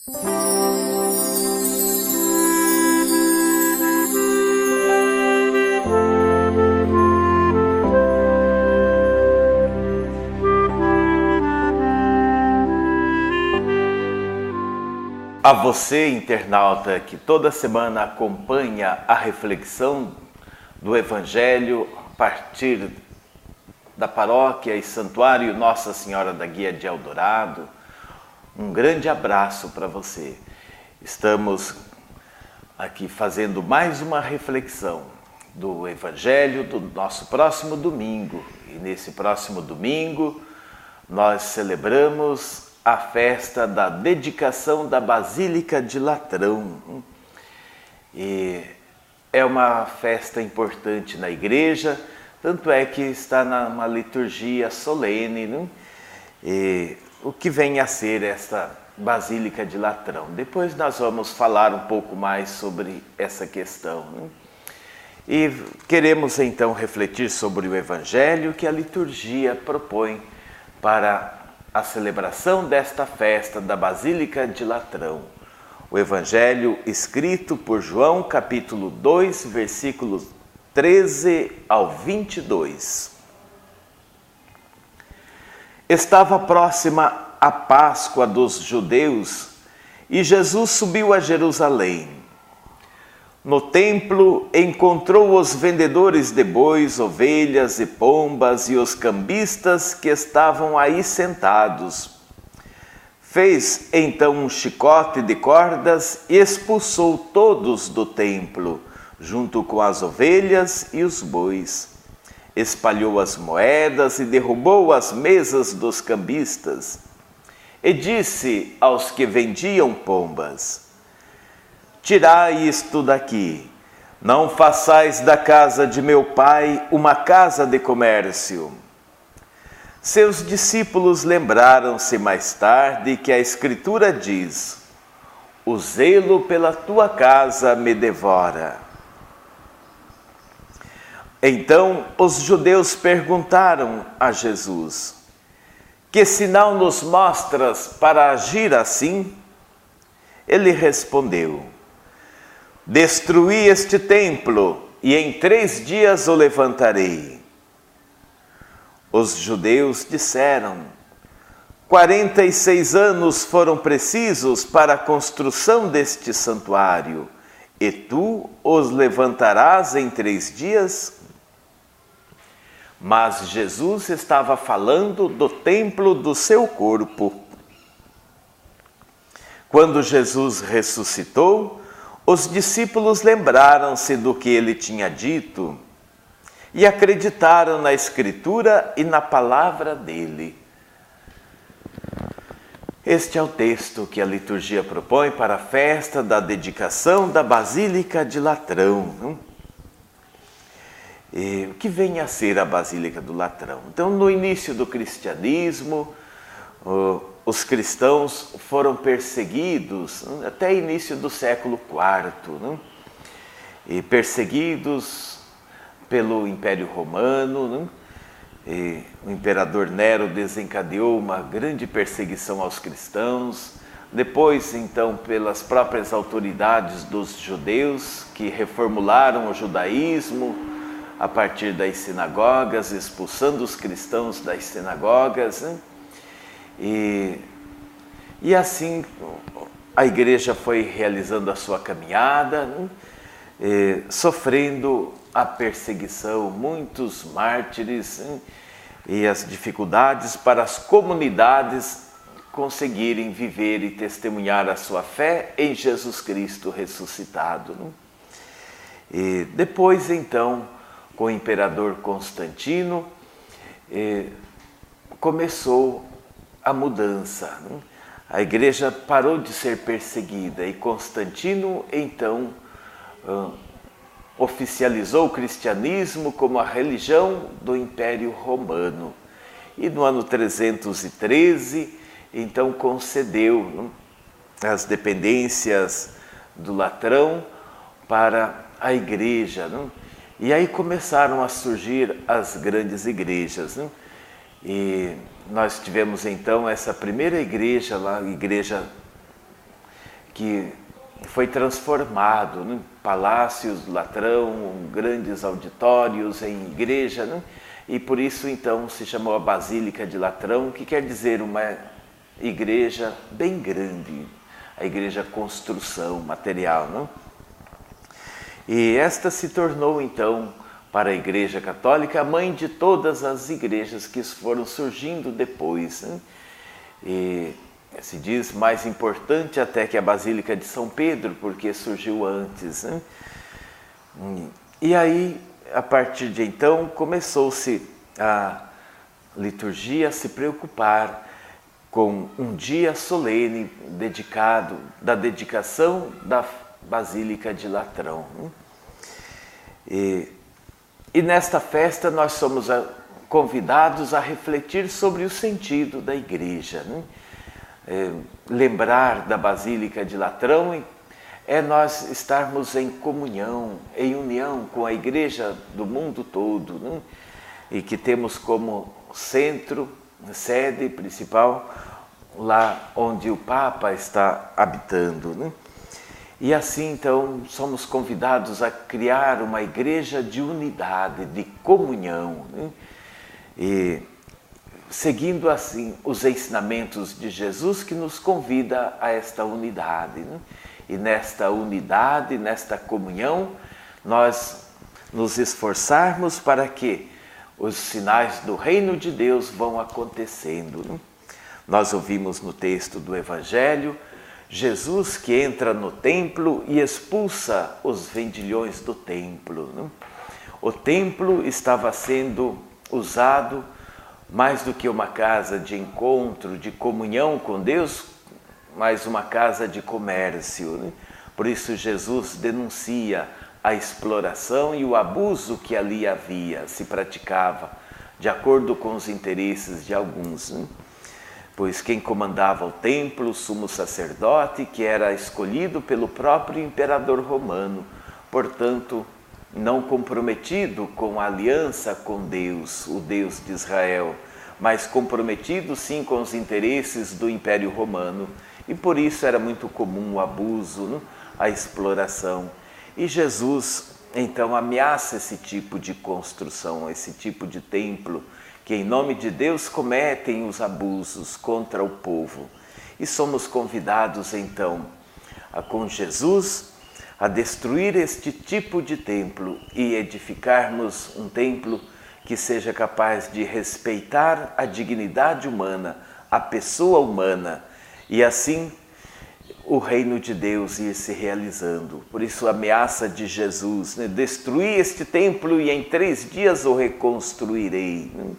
A você, internauta, que toda semana acompanha a reflexão do Evangelho a partir da paróquia e santuário Nossa Senhora da Guia de Eldorado, um grande abraço para você. Estamos aqui fazendo mais uma reflexão do Evangelho do nosso próximo domingo. E nesse próximo domingo nós celebramos a festa da dedicação da Basílica de Latrão. E é uma festa importante na igreja, tanto é que está numa liturgia solene, né? E o que vem a ser esta Basílica de Latrão? Depois nós vamos falar um pouco mais sobre essa questão, né? E queremos então refletir sobre o Evangelho que a liturgia propõe para a celebração desta festa da Basílica de Latrão. O Evangelho escrito por João, capítulo 2, versículos 13 ao 22. Estava próxima a Páscoa dos judeus e Jesus subiu a Jerusalém. No templo encontrou os vendedores de bois, ovelhas e pombas e os cambistas que estavam aí sentados. Fez então um chicote de cordas e expulsou todos do templo, junto com as ovelhas e os bois. Espalhou as moedas e derrubou as mesas dos cambistas. E disse aos que vendiam pombas: tirai isto daqui, não façais da casa de meu pai uma casa de comércio. Seus discípulos lembraram-se mais tarde que a Escritura diz: o zelo pela tua casa me devora. Então os judeus perguntaram a Jesus: que sinal nos mostras para agir assim? Ele respondeu: destruí este templo e em 3 dias o levantarei. Os judeus disseram: 46 anos foram precisos para a construção deste santuário, e tu os levantarás em 3 dias? Mas Jesus estava falando do templo do seu corpo. Quando Jesus ressuscitou, os discípulos lembraram-se do que ele tinha dito e acreditaram na Escritura e na palavra dele. Este é o texto que a liturgia propõe para a festa da dedicação da Basílica de Latrão. E o que vem a ser a Basílica do Latrão? Então, no início do cristianismo, os cristãos foram perseguidos até início do século IV, e perseguidos pelo Império Romano, e o imperador Nero desencadeou uma grande perseguição aos cristãos, depois então pelas próprias autoridades dos judeus que reformularam o judaísmo a partir das sinagogas, expulsando os cristãos das sinagogas, E assim a igreja foi realizando a sua caminhada, sofrendo a perseguição, muitos mártires, e as dificuldades para as comunidades conseguirem viver e testemunhar a sua fé em Jesus Cristo ressuscitado. E depois, então, com o imperador Constantino, começou a mudança. A igreja parou de ser perseguida e Constantino, então, oficializou o cristianismo como a religião do Império Romano. E no ano 313, então, concedeu as dependências do Latrão para a igreja. E aí começaram a surgir as grandes igrejas. E nós tivemos então essa primeira igreja lá, igreja que foi transformado, né? Palácios, latrão, grandes auditórios em igreja, né? E por isso então se chamou a Basílica de Latrão, que quer dizer uma igreja bem grande, a igreja construção material, né? E esta se tornou então para a Igreja Católica a mãe de todas as igrejas que foram surgindo depois, né? E se diz mais importante até que a Basílica de São Pedro, porque surgiu antes, né? E aí, a partir de então, começou-se a liturgia a se preocupar com um dia solene dedicado, da dedicação da Basílica de Latrão. E nesta festa nós somos convidados a refletir sobre o sentido da igreja, né? Lembrar da Basílica de Latrão é nós estarmos em comunhão, em união com a igreja do mundo todo, né? E que temos como centro, sede principal, lá onde o Papa está habitando, né? E assim, então, somos convidados a criar uma igreja de unidade, de comunhão, né? E seguindo assim os ensinamentos de Jesus, que nos convida a esta unidade, né? E nesta unidade, nesta comunhão, nós nos esforçarmos para que os sinais do reino de Deus vão acontecendo, né? Nós ouvimos no texto do Evangelho Jesus que entra no templo e expulsa os vendilhões do templo, né? O templo estava sendo usado mais do que uma casa de encontro, de comunhão com Deus, mas uma casa de comércio, né? Por isso Jesus denuncia a exploração e o abuso que ali havia, se praticava, de acordo com os interesses de alguns, né? Pois quem comandava o templo, o sumo sacerdote, que era escolhido pelo próprio imperador romano, portanto, não comprometido com a aliança com Deus, o Deus de Israel, mas comprometido sim com os interesses do Império Romano. E por isso era muito comum o abuso, né? A exploração. E Jesus, então, ameaça esse tipo de construção, esse tipo de templo, que em nome de Deus cometem os abusos contra o povo. E somos convidados, então, com Jesus, a destruir este tipo de templo e edificarmos um templo que seja capaz de respeitar a dignidade humana, a pessoa humana, e assim o reino de Deus ir se realizando. Por isso a ameaça de Jesus, né? Destruir este templo e em 3 dias o reconstruirei, né?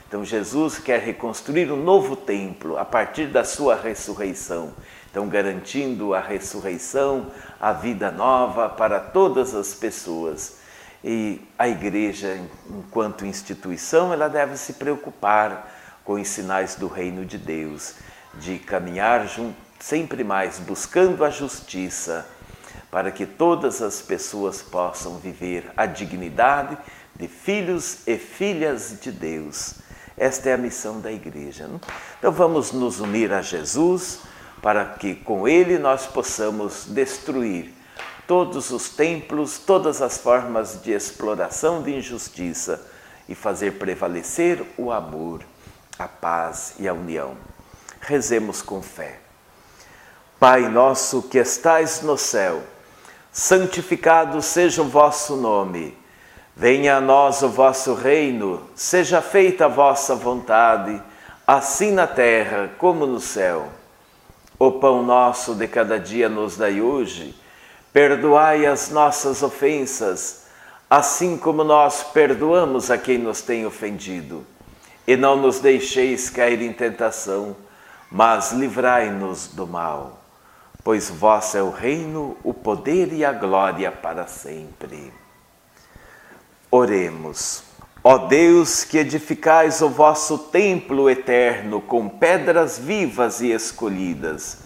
Então Jesus quer reconstruir um novo templo a partir da sua ressurreição. Então garantindo a ressurreição, a vida nova para todas as pessoas. E a igreja, enquanto instituição, ela deve se preocupar com os sinais do reino de Deus, de caminhar sempre mais buscando a justiça, para que todas as pessoas possam viver a dignidade de filhos e filhas de Deus. Esta é a missão da igreja, né? Então vamos nos unir a Jesus para que com Ele nós possamos destruir todos os templos, todas as formas de exploração, de injustiça e fazer prevalecer o amor, a paz e a união. Rezemos com fé. Pai nosso que estais no céu, santificado seja o vosso nome. Venha a nós o vosso reino, seja feita a vossa vontade, assim na terra como no céu. O pão nosso de cada dia nos dai hoje, perdoai as nossas ofensas, assim como nós perdoamos a quem nos tem ofendido. E não nos deixeis cair em tentação, mas livrai-nos do mal. Pois vosso é o reino, o poder e a glória para sempre. Oremos. Ó Deus, que edificais o vosso templo eterno com pedras vivas e escolhidas,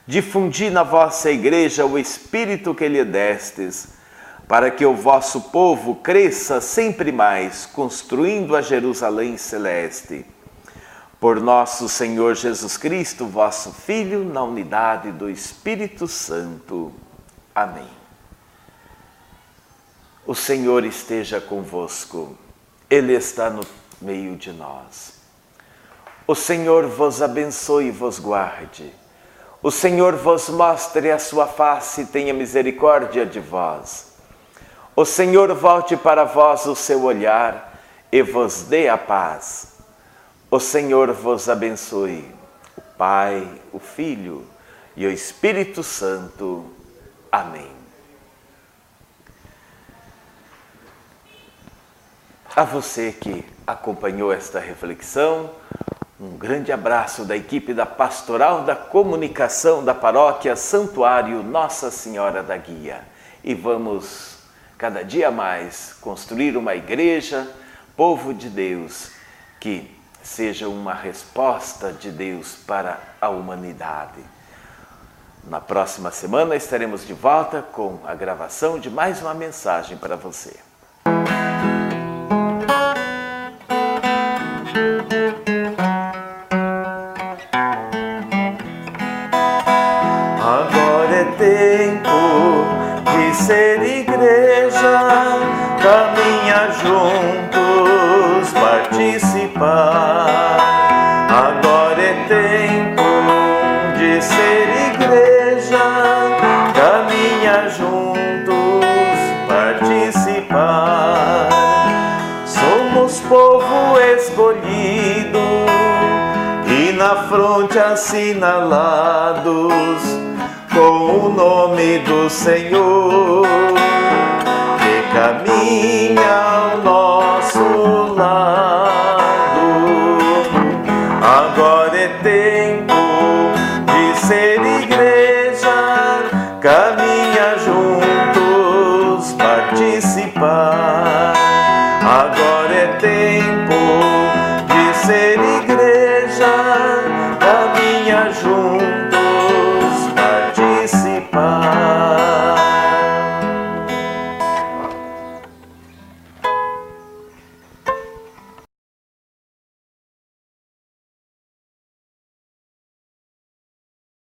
difundi na vossa igreja o Espírito que lhe destes, para que o vosso povo cresça sempre mais, construindo a Jerusalém celeste. Por nosso Senhor Jesus Cristo, vosso Filho, na unidade do Espírito Santo. Amém. O Senhor esteja convosco, Ele está no meio de nós. O Senhor vos abençoe e vos guarde. O Senhor vos mostre a sua face e tenha misericórdia de vós. O Senhor volte para vós o seu olhar e vos dê a paz. O Senhor vos abençoe, o Pai, o Filho e o Espírito Santo. Amém. A você que acompanhou esta reflexão, um grande abraço da equipe da Pastoral da Comunicação da Paróquia Santuário Nossa Senhora da Guia. E vamos, cada dia mais, construir uma igreja, povo de Deus, que seja uma resposta de Deus para a humanidade. Na próxima semana estaremos de volta com a gravação de mais uma mensagem para você. Agora é tempo de ser igreja, caminha juntos, participar. Agora é tempo de ser igreja, caminha juntos, participar. Somos povo escolhido e na fronte assinalados com o nome do Senhor, que caminha ao nosso lado. Agora é tempo de ser igreja, caminha juntos, participar. Agora é tempo de ser igreja, caminha juntos,